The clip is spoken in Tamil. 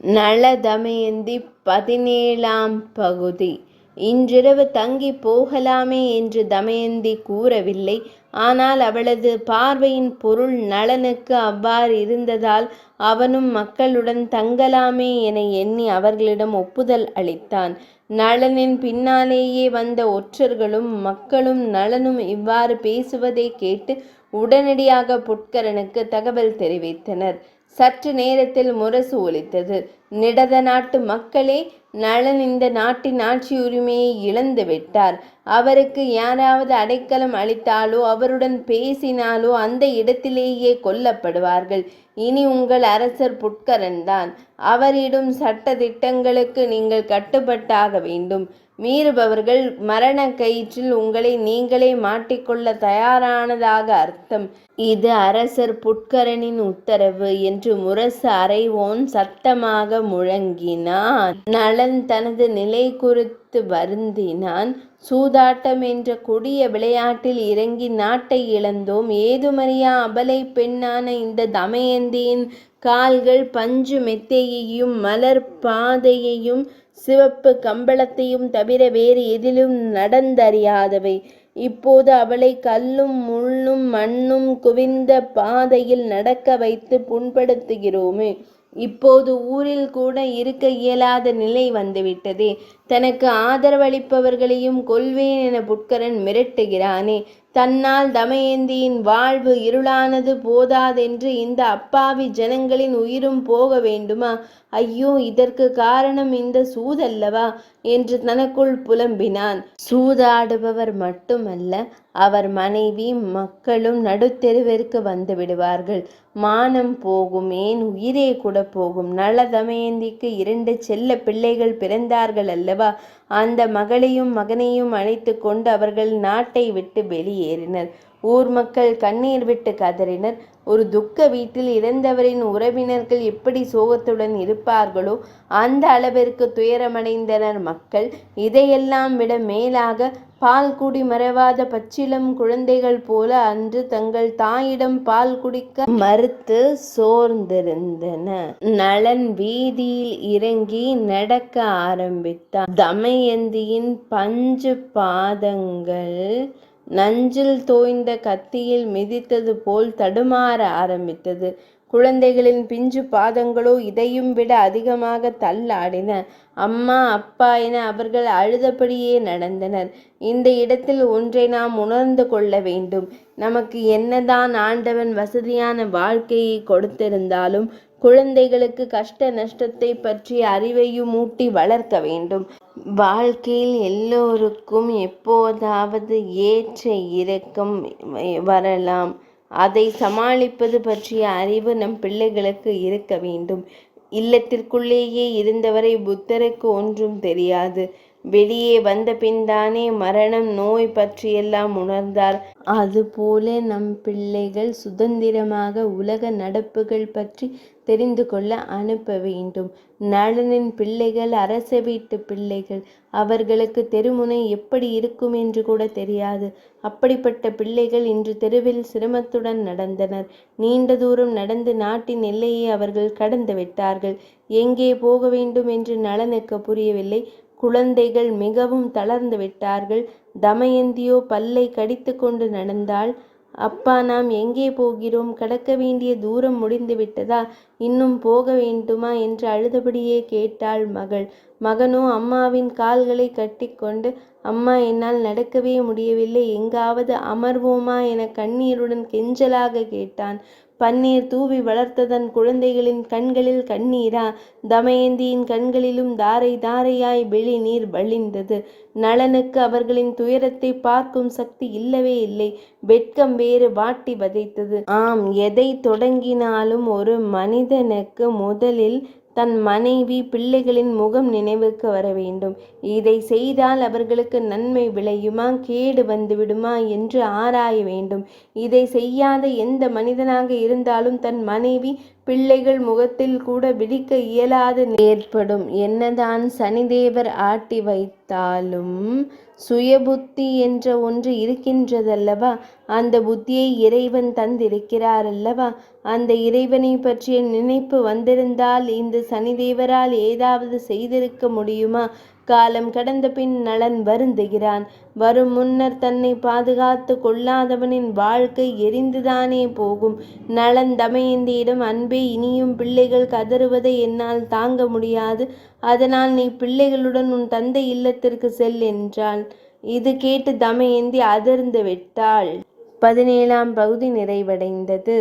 நள தமயந்தி 17ஆம் பகுதி. இன்றிரவு தங்கி போகலாமே என்று தமயந்தி கூறவில்லை. ஆனால் அவளது பார்வையின் பொருள் நளனுக்கு அவ்வாறு இருந்ததால் அவனும் மக்களுடன் தங்கலாமே என எண்ணி அவர்களிடம் ஒப்புதல் அளித்தான். நளனின் பின்னாலேயே வந்த ஒற்றர்களும் மக்களும் நளனும் இவ்வாறு பேசுவதை கேட்டு உடனடியாக புட்கரனுக்கு தகவல் தெரிவித்தனர். சற்று நேரத்தில் முரசு ஒலித்தது. நிடத நாட்டு மக்களே, நளன் இந்த நாட்டின் ஆட்சி உரிமையை இழந்து விட்டார். அவருக்கு யாராவது அடைக்கலம் அளித்தாலோ அவருடன் பேசினாலோ அந்த இடத்திலேயே கொல்லப்படுவார்கள். இனி உங்கள் அரசர் புட்கரன் தான். அவரிடும் சட்ட திட்டங்களுக்கு நீங்கள் கட்டுப்பட்டாக வேண்டும். மீறுபவர்கள் மரண கயிற்றில் உங்களை நீங்களே மாட்டிக்கொள்ள தயாரானதாக அர்த்தம். இது அரசர் புட்கரனின் உத்தரவு என்று முரசு அறைவோன் சத்தமாக முழங்கினான். நளன் தனது நிலை குறித்து வருந்தினான். சூதாட்டம் என்ற கொடிய விளையாட்டில் இறங்கி நாட்டை இழந்தோம். ஏதுமறியா அபலை பெண்ணான இந்த தமயந்தியின் கால்கள் பஞ்சு மெத்தையையும் மலர் பாதையையும் சிவப்பு கம்பளத்தையும் தவிர வேறு எதிலும் நடந்தறியாதவை. இப்போது அவளை கல்லும் முள்ளும் மண்ணும் குவிந்த பாதையில் நடக்க வைத்து புண்படுத்துகிறோமே. இப்போது ஊரில் கூட இருக்க இயலாத நிலை வந்துவிட்டதே. தனக்கு ஆதரவளிப்பவர்களையும் கொல்வேன் என புட்கரன் மிரட்டுகிறானே. தன்னால் தமயந்தியின் வாழ்வு இருளானது போதாதென்று இந்த அப்பாவி ஜனங்களின் உயிரும் போக வேண்டுமா? ஐயோ, இதற்கு காரணம் இந்த சூதல்லவா என்று தனக்குள் புலம்பினான். சூதாடுபவர் மட்டுமல்ல, அவர் மனைவி மக்களும் நடுத்தெருவிற்கு வந்து விடுவார்கள். மானம் போகும், ஏன் உயிரே கூட போகும். நள தமயந்திக்கு 2 செல்ல பிள்ளைகள் பிறந்தார்கள் அல்லவா? அந்த மகளையும் மகனையும் அழைத்து கொண்டு அவர்கள் நாட்டை விட்டு வெளியேறினர். ஊர் மக்கள் கண்ணீர் விட்டு கதறினர். ஒரு துக்க வீட்டில் இறந்தவரின் உறவினர்கள் எப்படி சோகத்துடன் இருப்பார்களோ அந்த அளவிற்கு துயரமடைந்தனர் மக்கள். இதையெல்லாம் விட மேலாக பால் குடி மறவாத பச்சிளம் குழந்தைகள் போல அன்று தங்கள் தாயிடம் பால் குடிக்க மறுத்து சோர்ந்திருந்தன. நளன் வீதியில் இறங்கி நடக்க ஆரம்பித்தான். தமயந்தியின் பஞ்சு பாதங்கள் நஞ்சில் தோய்ந்த கத்தியில் மிதித்தது போல் தடுமாற ஆரம்பித்தது. குழந்தைகளின் பிஞ்சு பாதங்களோ இதையும் விட அதிகமாக தள்ளாடின. அம்மா, அப்பா என அவர்கள் அழுதபடியே நடந்தனர். இந்த இடத்தில் ஒன்றை நாம் உணர்ந்து கொள்ள வேண்டும். நமக்கு என்னதான் ஆண்டவன் வசதியான வாழ்க்கையை கொடுத்திருந்தாலும் குழந்தைகளுக்கு கஷ்ட நஷ்டத்தை பற்றிய அறிவையும் ஊட்டி வளர்க்க வேண்டும். வாழ்க்கையில் எல்லோருக்கும் எப்போதாவது ஏற்ற இறக்கம் வரலாம். அதை சமாளிப்பது பற்றிய அறிவு நம் பிள்ளைகளுக்கு இருக்க வேண்டும். இல்லத்திற்குள்ளேயே இருந்தவரை புத்தருக்கு ஒன்றும் தெரியாது. வெளியே வந்த பின்தானே மரணம், நோய் பற்றியெல்லாம் உணர்ந்தார். அதுபோல நம் பிள்ளைகள் சுதந்திரமாக உலக நடப்புகள் பற்றி தெரிந்து கொள்ள அனுப்ப வேண்டும். நளனின் பிள்ளைகள் அரச வீட்டு பிள்ளைகள். அவர்களுக்கு தெருமுனை எப்படி இருக்கும் என்று கூட தெரியாது. அப்படிப்பட்ட பிள்ளைகள் இன்று தெருவில் சிரமத்துடன் நடந்தனர். நீண்ட தூரம் நடந்து நாட்டின் எல்லையை அவர்கள் கடந்து விட்டார்கள். எங்கே போக வேண்டும் என்று நளனுக்கு புரியவில்லை. குழந்தைகள் மிகவும் தளர்ந்து விட்டார்கள். தமயந்தியோ பல்லை கடித்து கொண்டு நடந்தாள். அப்பா, நாம் எங்கே போகிறோம்? கடக்க வேண்டிய தூரம் முடிந்து விட்டதா? இன்னும் போக வேண்டுமா என்று அழுதபடியே கேட்டாள் மகள். மகனோ அம்மாவின் கால்களை கட்டிக்கொண்டு, அம்மா, என்னால் நடக்கவே முடியவில்லை, எங்காவது அமர்வோமா என கண்ணீருடன் கெஞ்சலாக கேட்டான். பன்னீர் தூவி வளர்த்த தன் குழந்தைகளின் கண்களில் கண்ணீரா? தமயந்தியின் கண்களிலும் தாரை தாரையாய் வெளி நீர் வழிந்தது. நளனுக்கு அவர்களின் துயரத்தை பார்க்கும் சக்தி இல்லவே இல்லை. வெட்கம் வேறு வாட்டி வதைத்தது. ஆம், எதை தொடங்கினாலும் ஒரு மனிதனுக்கு முதலில் தன் மனைவி, பிள்ளைகளின் முகம் நினைவுக்கு வர வேண்டும். இதை செய்தால் அவர்களுக்கு நன்மை விளையுமா, கேடு வந்துவிடுமா என்று ஆராய வேண்டும். இதை செய்யாத எந்த மனிதனாக இருந்தாலும் தன் மனைவி, பிள்ளைகள் முகத்தில் கூட விழிக்க இயலாத ஏற்படும். என்னதான் சனிதேவர் ஆட்டி வைத்தாலும் சுயபுத்தி என்ற ஒன்று இருக்கின்றதல்லவா? அந்த புத்தியை இறைவன் தந்திருக்கிறார் அல்லவா? அந்த இறைவனை பற்றிய நினைப்பு வந்திருந்தால் இந்த சனிதேவரால் ஏதாவது செய்திருக்க முடியுமா? காலம் கடந்த பின் நலன் வருந்துகிறான். வரும் முன்னர் தன்னை பாதுகாத்து கொள்ளாதவனின் வாழ்க்கை எரிந்துதானே போகும். நலன் தமயந்தியிடம், அன்பே, இனியும் பிள்ளைகள் கதறுவதை என்னால் தாங்க முடியாது. அதனால் நீ பிள்ளைகளுடன் உன் தந்தை இல்லத்திற்கு செல் என்றாள். இது கேட்டு தமயந்தி அதிர்ந்து விட்டாள். 17ஆம் பகுதி நிறைவடைந்தது.